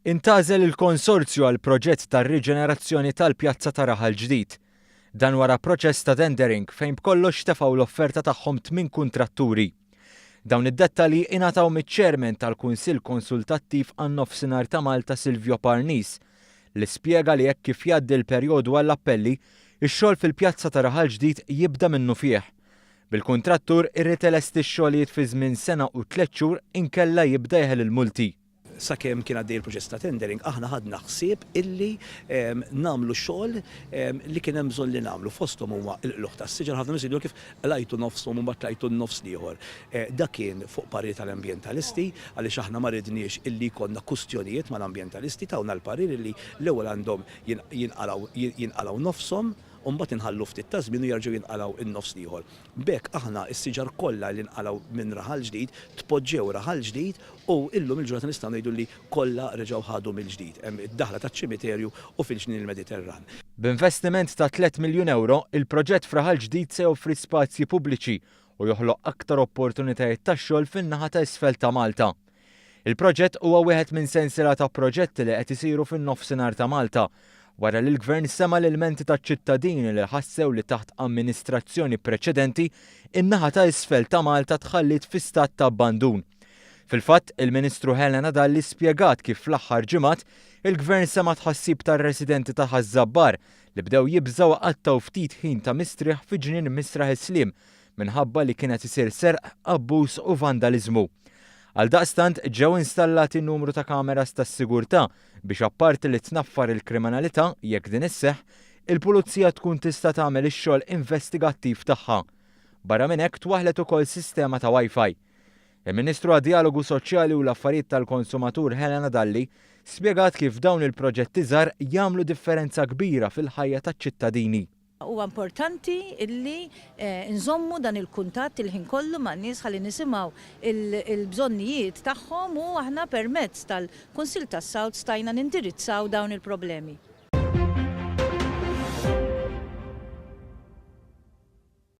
Intgħażel il-konsorzju għal proġett tar-riġenerazzjoni tal-Pjazza ta' Raħal ġdid. Dan wara proċess ta' tendering fejn b'kollox tefgħu l-offerta tagħhom 8 kuntratturi. Dawn id-dettalji ingħataw miċ-Chairman tal-Kunsill Konsultattiv għan-Nofsinhar ta' Malta Silvio Parnis li spjega li jekk kif jgħaddi l-perjodu għall-appelli, ix-xogħol fil-Pjazza ta' Raħal ġdid jibda minnu fih. Bil-kuntrattur irrid elesti x-xogħlijiet fi żmien sena u 3 xhur inkella jibda jeħel il-multi. Sakemm kien għaddej il-proċess ta' tendering, aħna ħadna ħsieb illi nagħmlu xogħol li kien hemm bżonn li nagħmlu fosthom huma l-qluħ tas-siġar ħafna nies kif lajtu nofshom u mbagħad lajtu n-nofs ieħor. Dak kien fuq parir tal-ambjentalisti għaliex aħna ma ridniex illi jkollna kwistjonijiet mal-ambjentalisti tawna l-parir illi l-ewwel għandhom jinqalgħu nofshom u mbagħad inħallu ftit ta' żmien u jerġgħu jinqalgħu in-nofs ieħor. B'hekk aħna s-siġar kollha li nqalgħu minn Raħal ġdid tpoġġew Raħal ġdid u illum il-ġurnata nistgħu ngħidu li kollha reġgħu ħadu mill-ġdid. Hemm id-daħla taċ-ċimiterju u fil-ġnien il-Mediterran. B'investiment ta' 3 miljun euro, il-proġett f'Raħal ġdid se joffri spazji pubbliċi u joħloq aktar opportunitajiet tax-xogħol fin-naħa ta' isfel ta' Malta. Il-proġett huwa wieħed minn sensiela ta' proġetti li qed isiru fin-nofsinhar ta' Malta wara li l-Gvern sema l-ilmenti taċ-ċittadini li ħassew li taħt amministrazzjoni preċedenti in-naħa ta' isfel ta' Malta tħallit fi stat ta' abbandun. Fil-fatt, il-Ministru Helena Dalli spjegat kif fl-aħħar ġimgħat il-Gvern sema tħassib tar-residenti ta' Ħażabbar li bdew jibżgħu għattaw ftit ħin ta' mistrieħ fi ġnien Misraħ Islim minħabba li kienet isir serq, abbuż u vandaliżmu. Għaldaqstant ġew installati numru ta' kameras tas-sigurtà biex apparti li tnaffar il-kriminalità jekk din isseħħ, il-pulizija tkun tista' tagħmel ix-xogħol investigattiv tagħha. Barra minn hekk twaħlet ukoll sistema ta' Wi-Fi. Il-Ministru għad-Dialogu Soċjali u l-Affarijiet tal-Konsumatur Helena Dalli spjegat kif dawn il-proġetti żgħar jagħmlu differenza kbira fil-ħajja taċ-ċittadini. Huwa importanti illi nżommu dan il-kuntatt il-ħin kollu ma' nies ħalli nisimgħu il-bżonnijiet tagħhom u aħna permezz tal-Kunsill tas-Sawt stajna nindirizzaw dawn il-problemi.